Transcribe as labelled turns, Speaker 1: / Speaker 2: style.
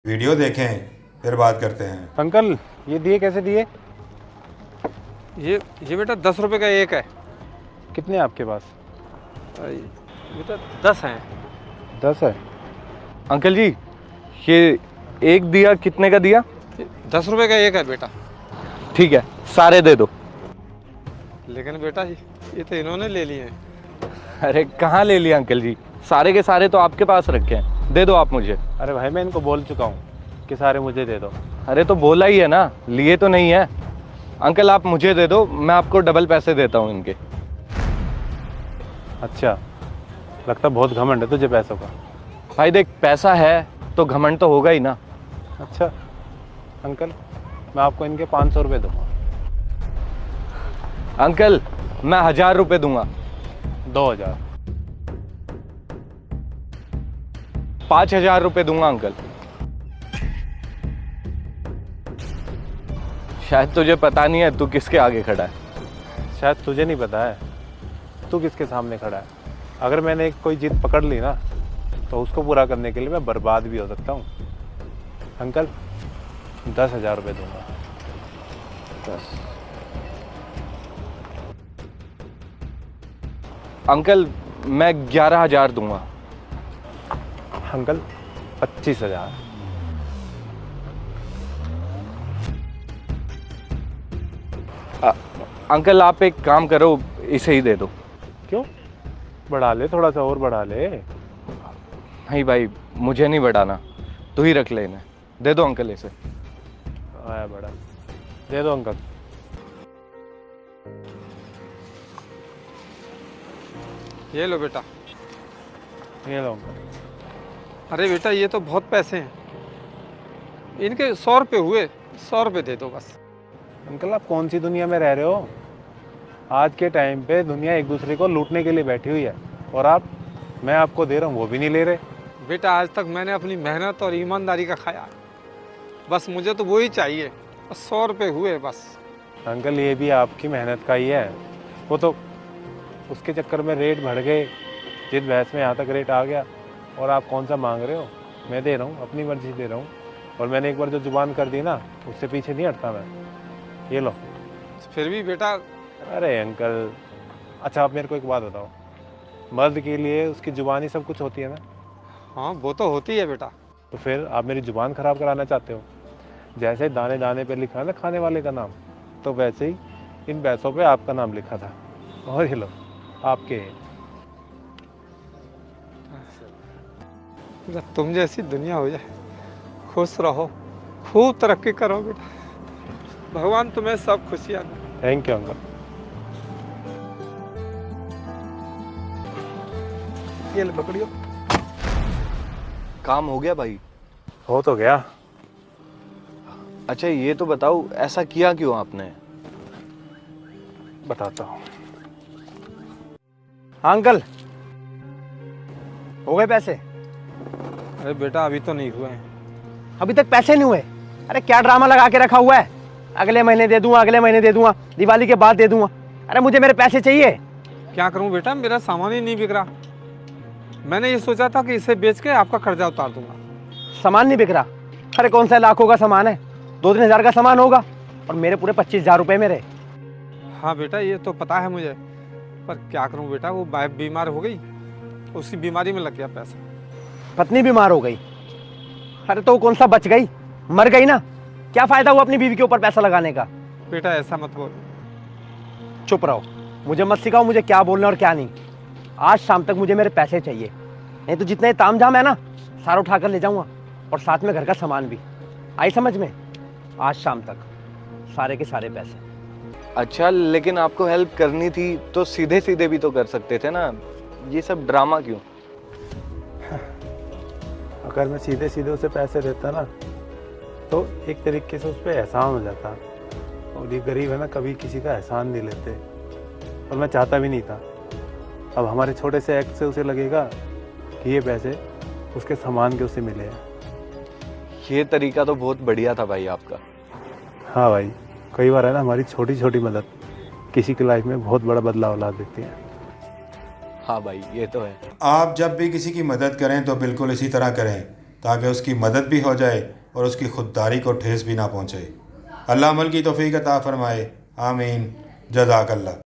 Speaker 1: Video देखें फिर बात करते हैं।
Speaker 2: अंकल ये दिए कैसे दिए?
Speaker 3: ये बेटा 10 रुपए का एक है।
Speaker 2: कितने आपके पास?
Speaker 3: बेटा 10 हैं।
Speaker 2: 10 है। अंकल जी ये एक दिया कितने का दिया?
Speaker 3: 10 रुपए का एक है बेटा।
Speaker 2: ठीक है सारे दे दो।
Speaker 3: लेकिन बेटा ये तो इन्होंने ले लिए हैं।
Speaker 2: अरे कहाँ ले लिया अंकल जी, सारे के सारे तो आपके पास रखे हैं, दे दो आप मुझे। अरे भाई मैं इनको बोल चुका हूँ कि सारे मुझे दे दो। अरे तो बोला ही है ना, लिए तो नहीं है। अंकल आप मुझे दे दो, मैं आपको डबल पैसे देता हूँ इनके। अच्छा लगता बहुत घमंड है तुझे पैसों का। भाई देख पैसा है तो घमंड तो होगा ही ना। अच्छा अंकल मैं आपको इनके 500 रुपये दूंगा। अंकल मैं 1000 रुपये दूंगा। 2000। 5000 रुपये दूंगा अंकल। शायद तुझे पता नहीं है तू किसके आगे खड़ा है। शायद तुझे नहीं पता है तू किसके सामने खड़ा है। अगर मैंने कोई जिद पकड़ ली ना तो उसको पूरा करने के लिए मैं बर्बाद भी हो सकता हूँ। अंकल 10,000 रुपये दूंगा। 10। अंकल मैं 11,000 दूंगा। अंकल 25,000। अंकल आप एक काम करो इसे ही दे दो। क्यों? बढ़ा ले थोड़ा सा और बढ़ा ले। नहीं भाई मुझे नहीं बढ़ाना, तू ही रख ले इन्हें। दे दो अंकल इसे। आया बड़ा, दे दो अंकल।
Speaker 3: ये लो बेटा।
Speaker 2: ये लो अंकल।
Speaker 3: अरे बेटा ये तो बहुत पैसे हैं, इनके 100 रुपये हुए, 100 रुपये दे दो बस।
Speaker 2: अंकल आप कौन सी दुनिया में रह रहे हो? आज के टाइम पे दुनिया एक दूसरे को लूटने के लिए बैठी हुई है और मैं आपको दे रहा हूँ वो भी नहीं ले रहे।
Speaker 3: बेटा आज तक मैंने अपनी मेहनत और ईमानदारी का खाया, बस मुझे तो वही चाहिए। 100 रुपये हुए बस।
Speaker 2: अंकल ये भी आपकी मेहनत का ही है, वो तो उसके चक्कर में रेट बढ़ गए, जिस बहस में यहाँ तक रेट आ गया। और आप कौन सा मांग रहे हो? मैं दे रहा हूँ, अपनी मर्जी दे रहा हूँ। और मैंने एक बार जो जुबान कर दी ना उससे पीछे नहीं हटता मैं। ये लो।
Speaker 3: फिर भी बेटा।
Speaker 2: अरे अंकल अच्छा आप मेरे को एक बात बताओ, मर्द के लिए उसकी जुबान ही सब कुछ होती है ना?
Speaker 3: हाँ वो तो होती है बेटा।
Speaker 2: तो फिर आप मेरी जुबान खराब कराना चाहते हो? जैसे दाने दाने पे लिखा है ना खाने वाले का नाम, तो वैसे ही इन पैसों पे आपका नाम लिखा था। और ये लो आपके।
Speaker 3: तुम जैसी दुनिया हो जाए, खुश रहो, खूब तरक्की करो बेटा, भगवान तुम्हें सब खुशियाँ दे।
Speaker 2: Thank you uncle.
Speaker 3: ये ले पकड़ियो।
Speaker 2: काम हो गया भाई? हो तो गया। अच्छा ये तो बताओ ऐसा किया क्यों आपने? बताता हूँ।
Speaker 4: हाँ अंकल हो गए पैसे?
Speaker 3: अरे बेटा अभी तो नहीं हुए हैं।
Speaker 4: अभी तक पैसे नहीं हुए? अरे क्या ड्रामा लगा के रखा हुआ है, अगले महीने दे दूंगा, अगले महीने दे दूंगा, दिवाली के बाद दे दूंगा। अरे मुझे मेरे पैसे चाहिए।
Speaker 3: क्या करूं बेटा, मेरा सामान ही नहीं बिक रहा। मैंने ये सोचा था कि इसे बेच के आपका कर्जा उतार दूंगा।
Speaker 4: सामान नहीं बिक रहा? अरे कौन सा लाखों का सामान है, 2-3 हज़ार का सामान होगा और मेरे पूरे 25,000 रुपये मेरे।
Speaker 3: हाँ बेटा ये तो पता है मुझे, पर क्या करूं बेटा, वो वाइफ बीमार हो गई, उसी बीमारी में लग गया पैसा।
Speaker 4: पत्नी बीमार हो गई? अरे तो कौन सा बच गई, मर गई ना, क्या फायदा हुआ अपनी बीवी के ऊपर पैसा लगाने का।
Speaker 3: बेटा ऐसा मत बोल।
Speaker 4: चुप रहो, मुझे मत सिखाओ मुझे क्या बोलना और क्या नहीं। आज शाम तक मुझे मेरे पैसे चाहिए, नहीं तो जितने तामझाम है ना सारा उठा कर ले जाऊंगा और साथ में घर का सामान भी। आई समझ में? आज शाम तक सारे के सारे पैसे।
Speaker 2: अच्छा लेकिन आपको हेल्प करनी थी तो सीधे सीधे भी तो कर सकते थे ना, ये सब ड्रामा क्यों? अगर मैं सीधे सीधे उसे पैसे देता ना तो एक तरीके से उस पर एहसान हो जाता, और ये गरीब है ना कभी किसी का एहसान नहीं लेते, और मैं चाहता भी नहीं था। अब हमारे छोटे से एक्ट से उसे लगेगा कि ये पैसे उसके सामान के उसे मिले हैं। ये तरीका तो बहुत बढ़िया था भाई आपका। हाँ भाई कई बार है ना हमारी छोटी छोटी मदद किसी की लाइफ में बहुत बड़ा बदलाव ला देती है। हाँ भाई ये तो है।
Speaker 1: आप जब भी किसी की मदद करें तो बिल्कुल इसी तरह करें ताकि उसकी मदद भी हो जाए और उसकी खुददारी को ठेस भी ना पहुँचे। अल्लाह अमल की तौफीक अता फरमाए। आमीन। जज़ाकल्लाह।